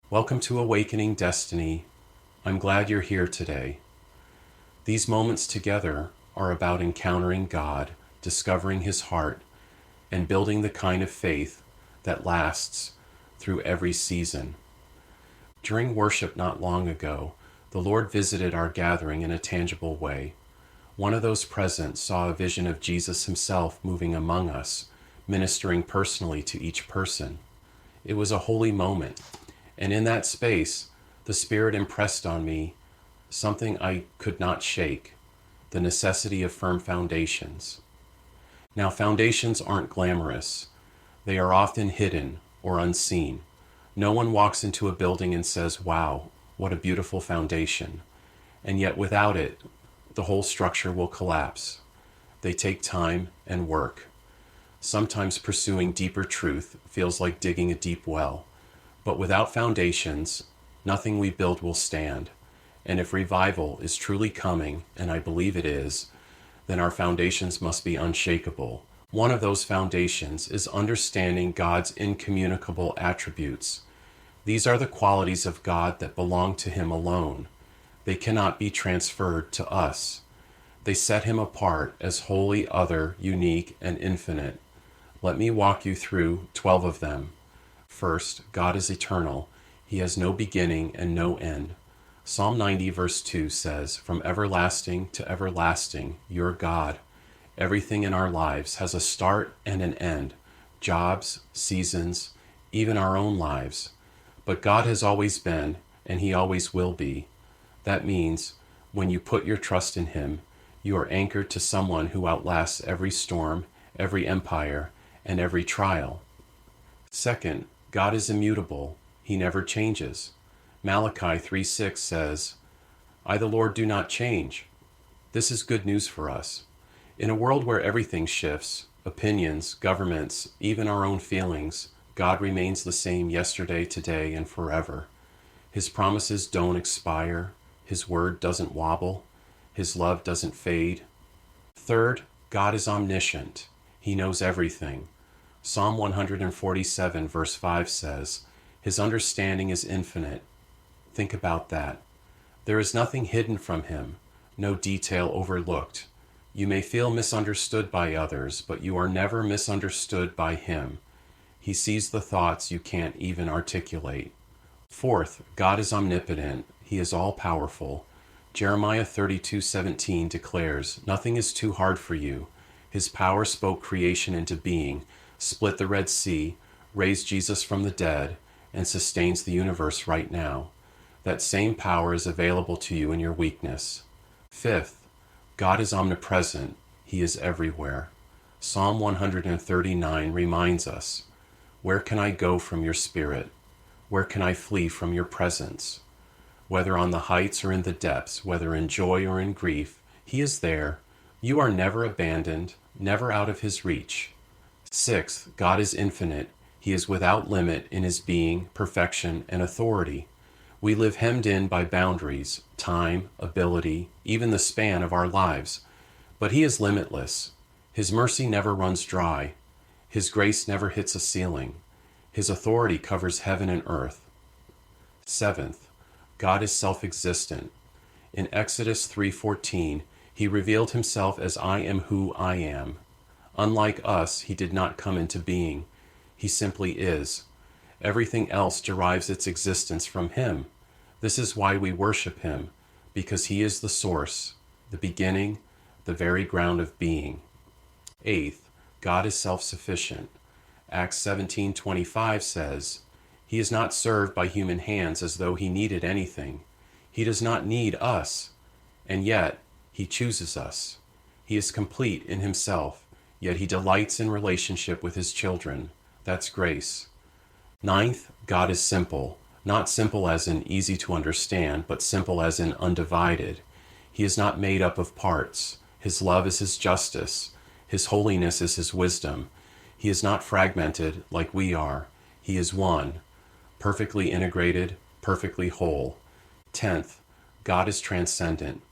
Welcome to Awakening Destiny. I'm glad you're here today. These moments together are about encountering God, discovering His heart, and building the kind of faith that lasts through every season. During worship not long ago, the Lord visited our gathering in a tangible way. One of those present saw a vision of Jesus Himself moving among us, ministering personally to each person. It was a holy moment, and in that space, the Spirit impressed on me something I could not shake: the necessity of firm foundations. Now, foundations aren't glamorous. They are often hidden or unseen. No one walks into a building and says, "Wow, what a beautiful foundation." And yet, without it, the whole structure will collapse. They take time and work. Sometimes pursuing deeper truth feels like digging a deep well. But without foundations, nothing we build will stand. And if revival is truly coming, and I believe it is, then our foundations must be unshakable. One of those foundations is understanding God's incommunicable attributes. These are the qualities of God that belong to Him alone. They cannot be transferred to us. They set Him apart as holy, other, unique, and infinite. Let me walk you through 12 of them. First, God is eternal. He has no beginning and no end. Psalm 90 verse 2 says, "From everlasting to everlasting, you're God." Everything in our lives has a start and an end. Jobs, seasons, even our own lives. But God has always been, and He always will be. That means when you put your trust in Him, you are anchored to someone who outlasts every storm, every empire, and every trial. Second, God is immutable. He never changes. Malachi 3:6 says, "I, the Lord, do not change." This is good news for us. In a world where everything shifts, opinions, governments, even our own feelings, God remains the same yesterday, today, and forever. His promises don't expire. His word doesn't wobble. His love doesn't fade. Third, God is omniscient. He knows everything. Psalm 147 verse 5 says, "His understanding is infinite." Think about that. There is nothing hidden from Him, no detail overlooked. You may feel misunderstood by others, but you are never misunderstood by Him. He sees the thoughts you can't even articulate. Fourth, God is omnipotent. He is all-powerful. Jeremiah 32:17 declares, "Nothing is too hard for you." His power spoke creation into being, split the Red Sea, raised Jesus from the dead, and sustains the universe right now. That same power is available to you in your weakness. Fifth, God is omnipresent. He is everywhere. Psalm 139 reminds us, "Where can I go from your spirit? Where can I flee from your presence?" Whether on the heights or in the depths, whether in joy or in grief, He is there. You are never abandoned, never out of His reach. Sixth, God is infinite. He is without limit in His being, perfection, and authority. We live hemmed in by boundaries, time, ability, even the span of our lives. But He is limitless. His mercy never runs dry. His grace never hits a ceiling. His authority covers heaven and earth. Seventh, God is self-existent. In Exodus 3:14, He revealed Himself as "I am who I am." Unlike us, He did not come into being. He simply is. Everything else derives its existence from Him. This is why we worship Him, because He is the source, the beginning, the very ground of being. Eighth, God is self-sufficient. Acts 17:25 says, "He is not served by human hands as though He needed anything." He does not need us, and yet He chooses us. He is complete in Himself, yet He delights in relationship with His children. That's grace. Ninth, God is simple. Not simple as in easy to understand, but simple as in undivided. He is not made up of parts. His love is His justice. His holiness is His wisdom. He is not fragmented like we are. He is one, perfectly integrated, perfectly whole. 10th, God is transcendent.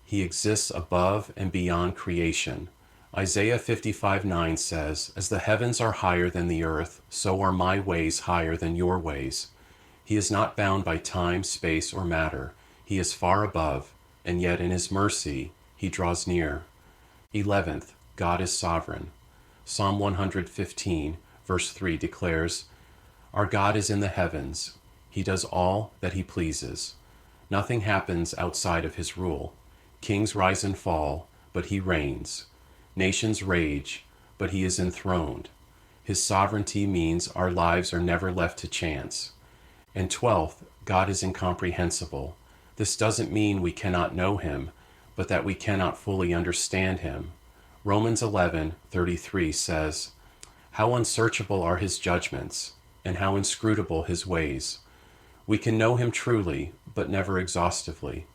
He exists above and beyond creation. Isaiah 55:9 says, "As the heavens are higher than the earth, so are my ways higher than your ways." He is not bound by time, space, or matter. He is far above, and yet in his mercy he draws near. 11th, God is sovereign. Psalm 115, verse 3 declares, "Our God is in the heavens. He does all that he pleases. Nothing happens outside of his rule. Kings rise and fall, but he reigns. Nations rage, but he is enthroned. His sovereignty means our lives are never left to chance." And 12th, God is incomprehensible. This doesn't mean we cannot know him, but that we cannot fully understand him. Romans 11:33 says, "How unsearchable are his judgments, and how inscrutable his ways. We can know him truly, but never exhaustively.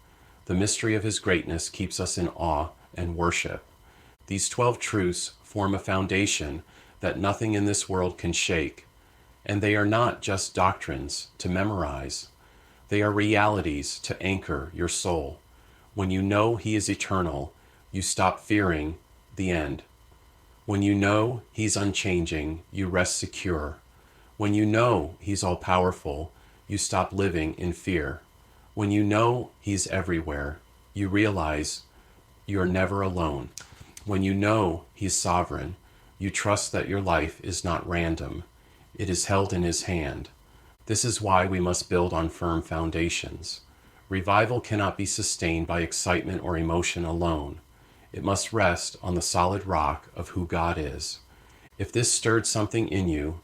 The mystery of his greatness keeps us in awe and worship." These 12 truths form a foundation that nothing in this world can shake. And they are not just doctrines to memorize. They are realities to anchor your soul. When you know he is eternal, you stop fearing the end. When you know he's unchanging, you rest secure. When you know he's all-powerful, you stop living in fear. When you know he's everywhere, you realize you're never alone. When you know he's sovereign, you trust that your life is not random. It is held in his hand. This is why we must build on firm foundations. Revival cannot be sustained by excitement or emotion alone. It must rest on the solid rock of who God is. If this stirred something in you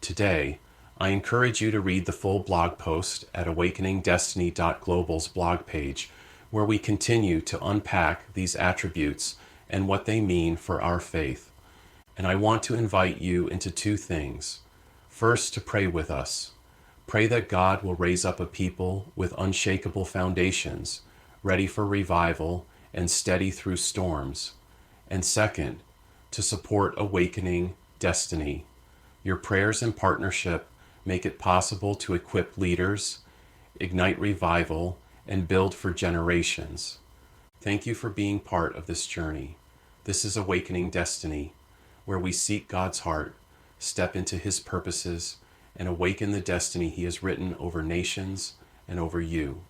today, I encourage you to read the full blog post at awakeningdestiny.global's blog page, where we continue to unpack these attributes and what they mean for our faith. And I want to invite you into two things. First, to pray with us. Pray that God will raise up a people with unshakable foundations, ready for revival and steady through storms. And second, to support Awakening Destiny. Your prayers and partnership make it possible to equip leaders, ignite revival, and build for generations. Thank you for being part of this journey. This is Awakening Destiny, where we seek God's heart, step into his purposes, and awaken the destiny he has written over nations and over you.